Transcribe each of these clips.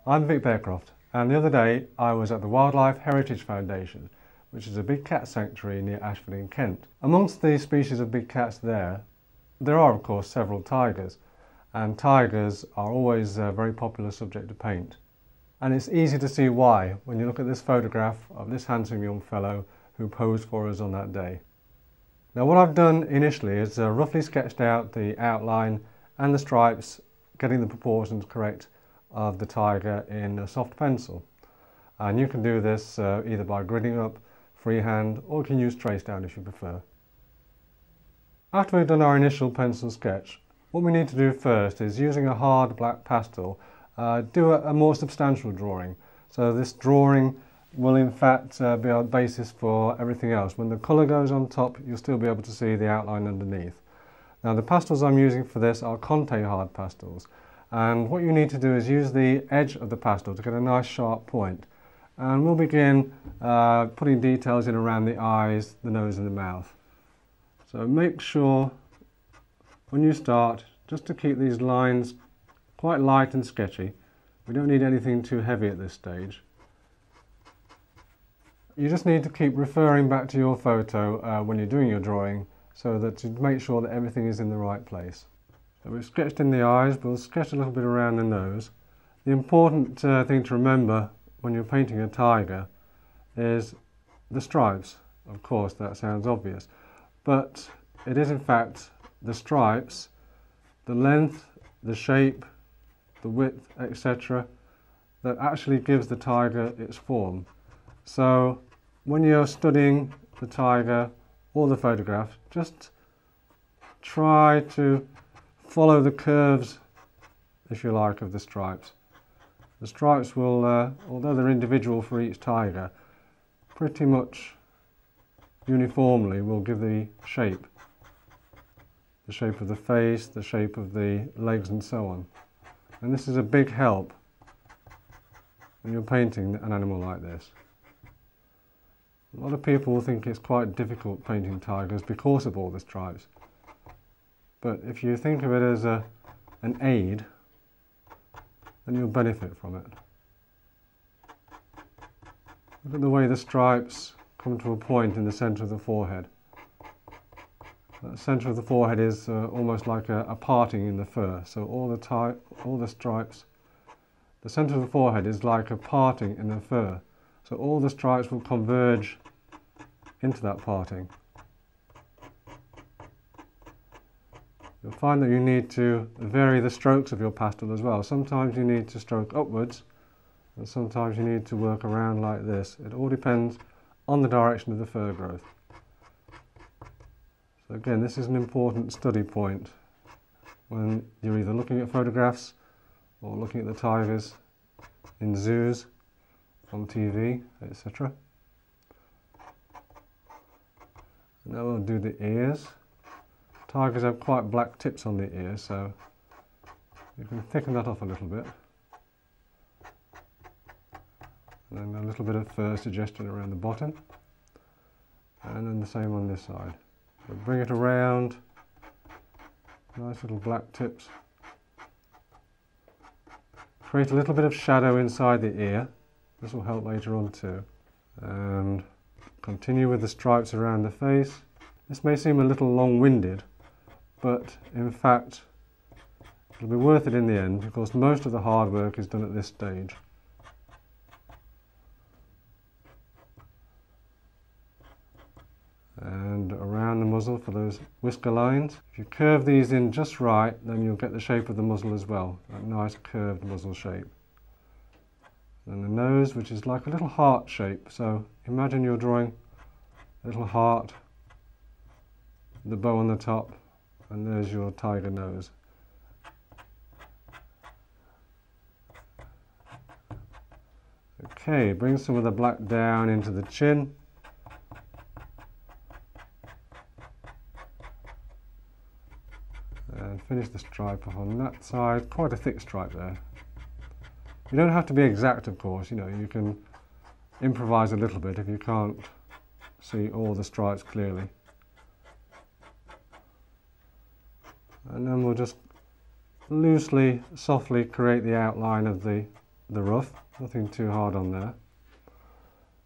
I'm Vic Bearcroft, and the other day I was at the Wildlife Heritage Foundation, which is a big cat sanctuary near Ashford in Kent. Amongst the species of big cats there are of course several tigers, and tigers are always a very popular subject to paint. And it's easy to see why when you look at this photograph of this handsome young fellow who posed for us on that day. Now what I've done initially is roughly sketched out the outline and the stripes, getting the proportions correct of the tiger in a soft pencil. And you can do this either by gridding up, freehand, or you can use trace down if you prefer. After we've done our initial pencil sketch, what we need to do first is, using a hard black pastel, do a more substantial drawing. So this drawing will in fact be our basis for everything else. When the colour goes on top, you'll still be able to see the outline underneath. Now the pastels I'm using for this are Conte hard pastels, and what you need to do is use the edge of the pastel to get a nice sharp point. And we'll begin putting details in around the eyes, the nose and the mouth. So make sure when you start just to keep these lines quite light and sketchy. We don't need anything too heavy at this stage. You just need to keep referring back to your photo when you're doing your drawing, so that to make sure that everything is in the right place. So we've sketched in the eyes, we'll sketch a little bit around the nose. The important thing to remember when you're painting a tiger is the stripes. Of course, that sounds obvious, but it is in fact the stripes, the length, the shape, the width, etc., that actually gives the tiger its form. So when you're studying the tiger or the photograph, just try to follow the curves, if you like, of the stripes. The stripes will, although they're individual for each tiger, pretty much uniformly will give the shape of the face, the shape of the legs and so on. And this is a big help when you're painting an animal like this. A lot of people will think it's quite difficult painting tigers because of all the stripes. But if you think of it as an aid, then you'll benefit from it. Look at the way the stripes come to a point in the centre of the forehead. The centre of the forehead is almost like a parting in the fur. So all the stripes, the centre of the forehead is like a parting in the fur. So all the stripes will converge into that parting. You'll find that you need to vary the strokes of your pastel as well. Sometimes you need to stroke upwards, and sometimes you need to work around like this. It all depends on the direction of the fur growth. So again, this is an important study point when you're either looking at photographs or looking at the tigers in zoos, on TV, etc. Now we'll do the ears. Tigers have quite black tips on the ears, so you can thicken that off a little bit. And then a little bit of fur suggestion around the bottom. And then the same on this side. So bring it around, nice little black tips. Create a little bit of shadow inside the ear. This will help later on too. And continue with the stripes around the face. This may seem a little long-winded, but in fact it'll be worth it in the end, because most of the hard work is done at this stage. And around the muzzle for those whisker lines. If you curve these in just right, then you'll get the shape of the muzzle as well, that nice curved muzzle shape. And the nose, which is like a little heart shape, so imagine you're drawing a little heart, the bow on the top, and there's your tiger nose. Okay, bring some of the black down into the chin. And finish the stripe off on that side, quite a thick stripe there. You don't have to be exact, of course, you can improvise a little bit if you can't see all the stripes clearly. And then we'll just loosely, softly create the outline of the the ruff, nothing too hard on there.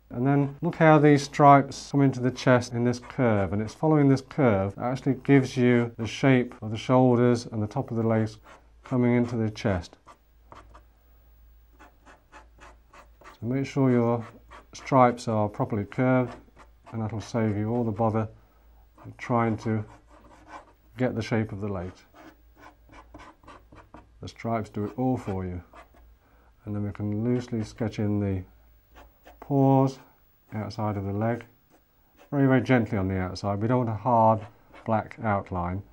And then look how these stripes come into the chest in this curve, and it's following this curve that actually gives you the shape of the shoulders and the top of the legs coming into the chest. So make sure your stripes are properly curved, and that'll save you all the bother of trying to get the shape of the legs. The stripes do it all for you. And then we can loosely sketch in the paws outside of the leg, very, very gently on the outside. We don't want a hard black outline.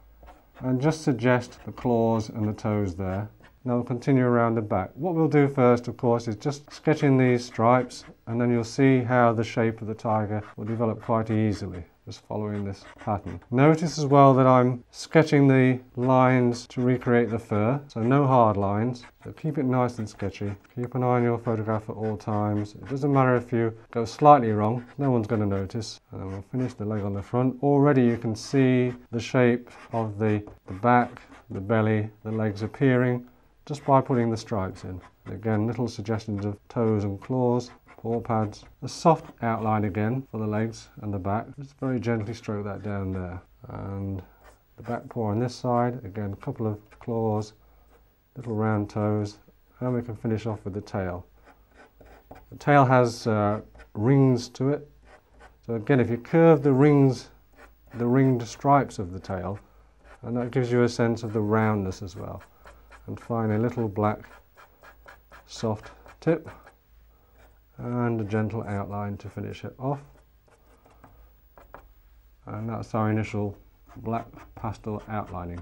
And just suggest the claws and the toes there. Now we'll continue around the back. What we'll do first, of course, is just sketch in these stripes, and then you'll see how the shape of the tiger will develop quite easily, just following this pattern. Notice as well that I'm sketching the lines to recreate the fur, so no hard lines. So keep it nice and sketchy. Keep an eye on your photograph at all times. It doesn't matter if you go slightly wrong, no one's going to notice. And then we'll finish the leg on the front. Already you can see the shape of the back, the belly, the legs appearing just by putting the stripes in. Again, little suggestions of toes and claws, paw pads. A soft outline again for the legs and the back. Just very gently stroke that down there. And the back paw on this side, again, a couple of claws, little round toes, and we can finish off with the tail. The tail has rings to it. So again, if you curve the rings, the ringed stripes of the tail, and that gives you a sense of the roundness as well. And finally, a little black soft tip and a gentle outline to finish it off. And that's our initial black pastel outlining.